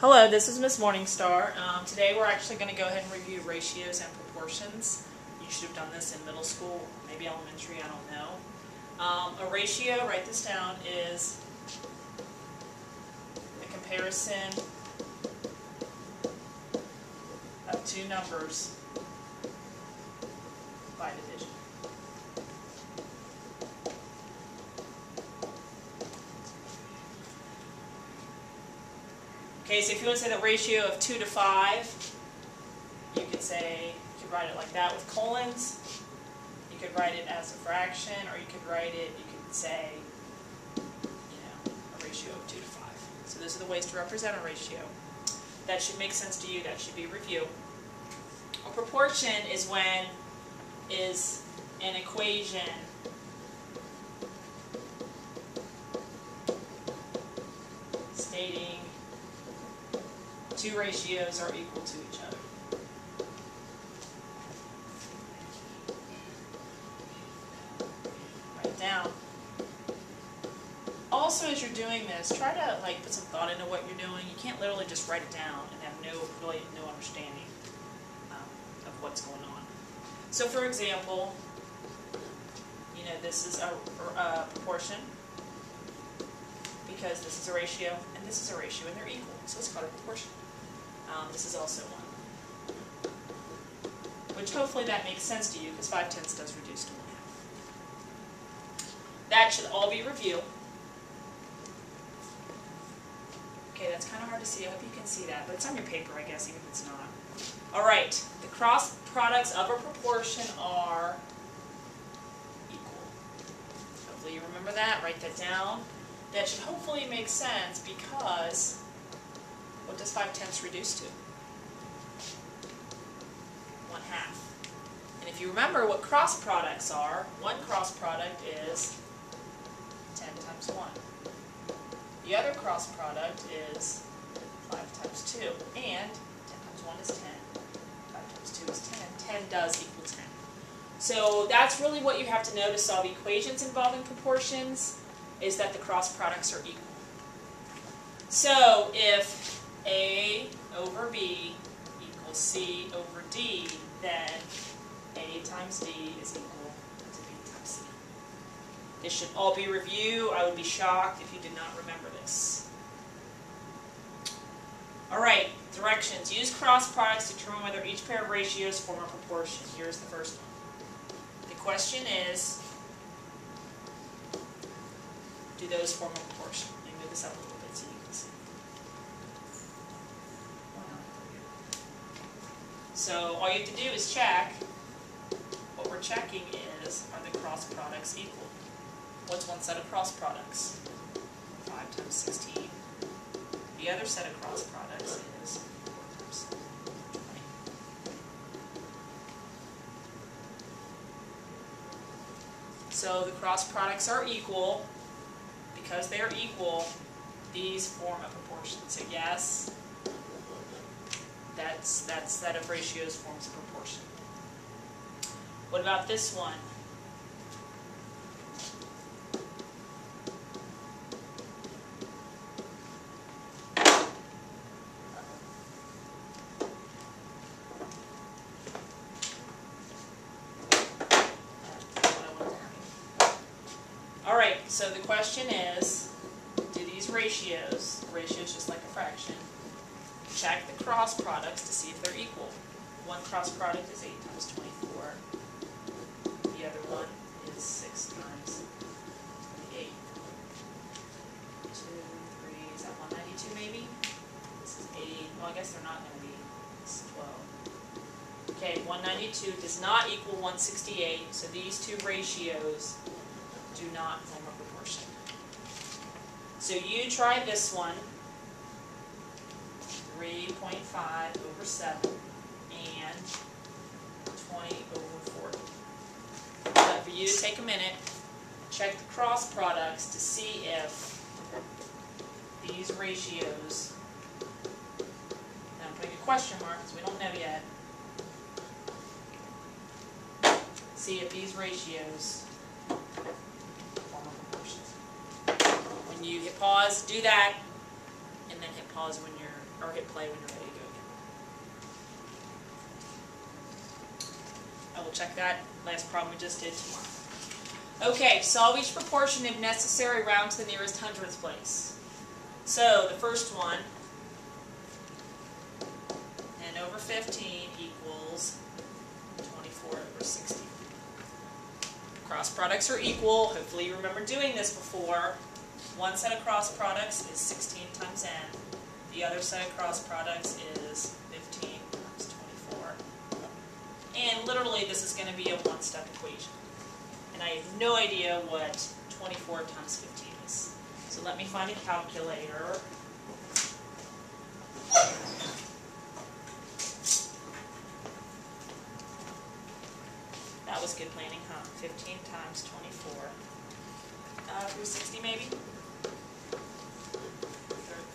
Hello, this is Miss Morningstar. Today we're actually going to go ahead and review ratios and proportions. You should have done this in middle school, maybe elementary, I don't know. A ratio, write this down, is the comparison of two numbers by division. Okay, so if you want to say the ratio of 2 to 5, you could write it like that with colons. You could write it as a fraction, or you could say, a ratio of 2 to 5. So those are the ways to represent a ratio. That should make sense to you. That should be review. A proportion is an equation stating two ratios are equal to each other. Write it down. Also, as you're doing this, try to put some thought into what you're doing. You can't literally just write it down and have no understanding of what's going on. So, for example, this is a proportion because this is a ratio and this is a ratio and they're equal. So let's call it a proportion. This is also one. Which hopefully that makes sense to you because 5/10 does reduce to 1/2. That should all be review. Okay, that's kind of hard to see. I hope you can see that, but it's on your paper, I guess, even if it's not. Alright, the cross products of a proportion are equal. Hopefully you remember that. Write that down. That should hopefully make sense because what does 5/10 reduce to? 1/2. And if you remember what cross products are, one cross product is 10 times 1. The other cross product is 5 times 2. And 10 times 1 is 10. 5 times 2 is 10. 10 does equal 10. So that's really what you have to know to solve equations involving proportions, is that the cross products are equal. So if A over B equals C over D, then A times D is equal to B times C. This should all be review. I would be shocked if you did not remember this. Alright, directions. Use cross products to determine whether each pair of ratios form a proportion. Here's the first one. The question is, do those form a proportion? Let me move this up a little bit so you can see. So all you have to do is check. What we're checking is, are the cross products equal? What's one set of cross products? 5 times 16. The other set of cross products is 4 times 20. So the cross products are equal. Because they are equal, these form a proportion. So yes, that set of ratios forms a proportion. What about this one? Alright, so the question is, do these ratios just like a fraction, check the cross products to see if they're equal. One cross product is 8 times 24. The other one is 6 times 28. 2, 3, is that 192 maybe? This is 8. Well, I guess they're not going to be. This is 12. Okay, 192 does not equal 168, so these two ratios do not form a proportion. So you try this one, 3.5 over 7 and 20 over 40. But for you to take a minute, check the cross products to see if these ratios, and I'm putting a question mark because we don't know yet, see if these ratios form a proportion. When you hit pause, do that, and then hit pause when you're or hit play when you're ready to go again. I will check that last problem we just did tomorrow. Okay, solve each proportion if necessary, round to the nearest hundredth place. So the first one, 10 over 15 equals 24 over 60. Cross products are equal. Hopefully you remember doing this before. One set of cross products is 16 times n. The other set of cross products is 15 times 24. And literally this is going to be a one-step equation. And I have no idea what 24 times 15 is. So let me find a calculator. That was good planning, huh? 15 times 24. 360 maybe?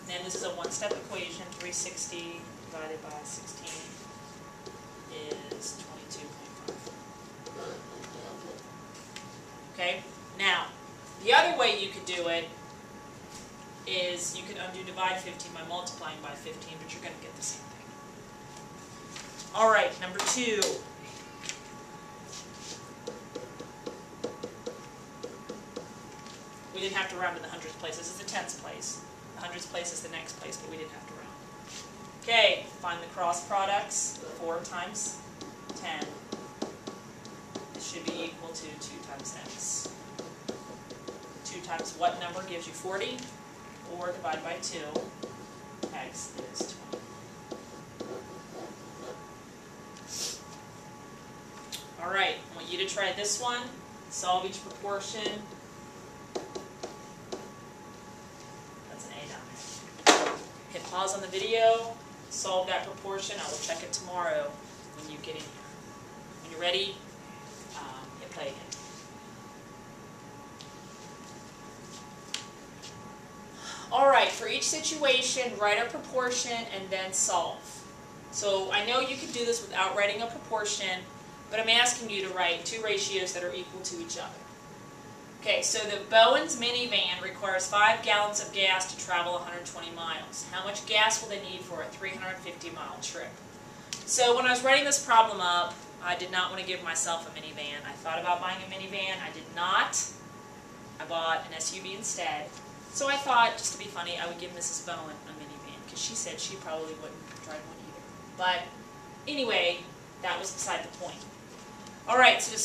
And then this is a one-step equation. 360 divided by 16 is 22.5. Okay? Now, the other way you could do it is you could undo divide 15 by multiplying by 15, but you're going to get the same thing. All right, number 2. We didn't have to round to the hundredth place. This is the tenth place. The hundredth place is the next place, but we didn't have to round. Okay, find the cross products. 4 times 10. This should be equal to 2 times x. 2 times what number gives you 40? 4 divided by 2. X is 20. All right, I want you to try this one. Solve each proportion. Hit pause on the video, solve that proportion. I will check it tomorrow when you get in here. When you're ready, hit play again. Alright, for each situation, write a proportion and then solve. So I know you can do this without writing a proportion, but I'm asking you to write 2 ratios that are equal to each other. Okay, so the Bowen's minivan requires 5 gallons of gas to travel 120 miles. How much gas will they need for a 350-mile trip? So when I was writing this problem up, I did not want to give myself a minivan. I thought about buying a minivan. I did not. I bought an SUV instead. So I thought, just to be funny, I would give Mrs. Bowen a minivan, because she said she probably wouldn't drive one either. But anyway, that was beside the point. All right, so to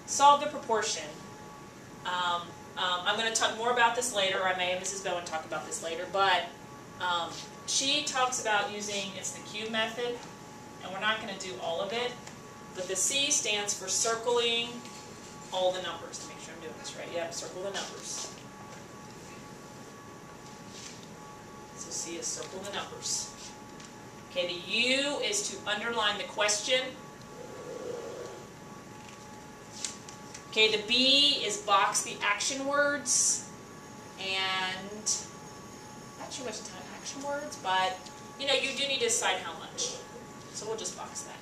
solve the proportion. I'm going to talk more about this later. I may have Mrs. Bowen talk about this later, but she talks about using, it's the cube method, and we're not going to do all of it, but the C stands for circling all the numbers. To make sure I'm doing this right. Yep, circle the numbers. So C is circle the numbers. Okay, the U is to underline the question. Okay, the B is box the action words, and not sure which time action words, but you know, you do need to decide how much. So we'll just box that.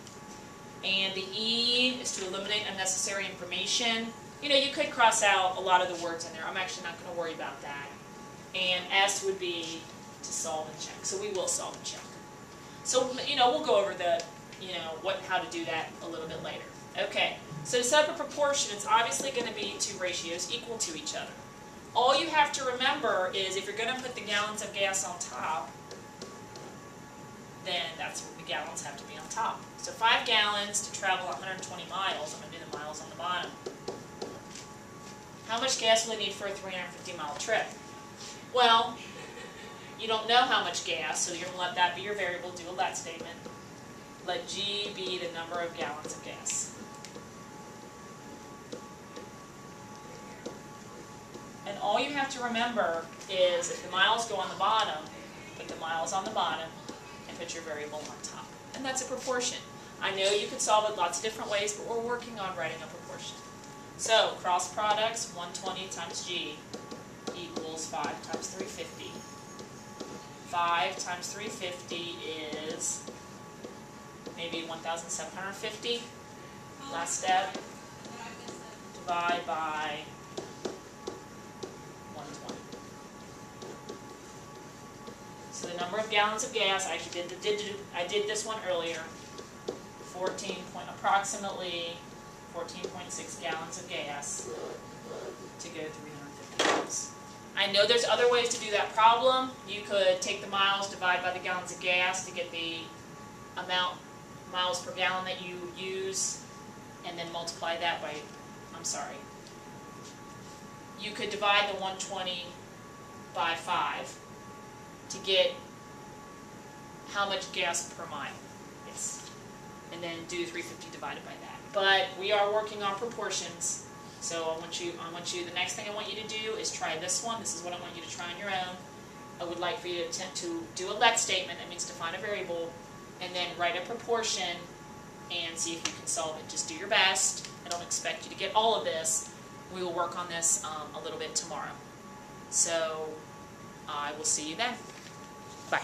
And the E is to eliminate unnecessary information. You know, you could cross out a lot of the words in there. I'm actually not going to worry about that. And S would be to solve and check. So we will solve and check. So, you know, we'll go over the, you know, how to do that a little bit later. Okay, so to set up a proportion, it's obviously going to be 2 ratios equal to each other. All you have to remember is if you're going to put the gallons of gas on top, then that's what the gallons have to be on top. So 5 gallons to travel 120 miles. I'm going to do the miles on the bottom. How much gas will they need for a 350-mile trip? Well, you don't know how much gas, so you're going to let that be your variable. Do a let statement. Let G be the number of gallons of gas. And all you have to remember is if the miles go on the bottom, put the miles on the bottom and put your variable on top. And that's a proportion. I know you could solve it lots of different ways, but we're working on writing a proportion. So cross products, 120 times G equals 5 times 350. 5 times 350 is maybe 1,750. Last step, divide by 120. So the number of gallons of gas, I actually did this one earlier, approximately 14.6 gallons of gas to go 350 miles. I know there's other ways to do that problem. You could take the miles, divide by the gallons of gas to get the amount miles per gallon that you use, and then multiply that by, you could divide the 120 by 5 to get how much gas per mile. And then do 350 divided by that. But we are working on proportions, so the next thing I want you to do is try this one. This is what I want you to try on your own. I would like for you to attempt to do a let statement, that means define a variable, and then write a proportion and see if you can solve it. Just do your best. I don't expect you to get all of this. We will work on this a little bit tomorrow. So I will see you then. Bye.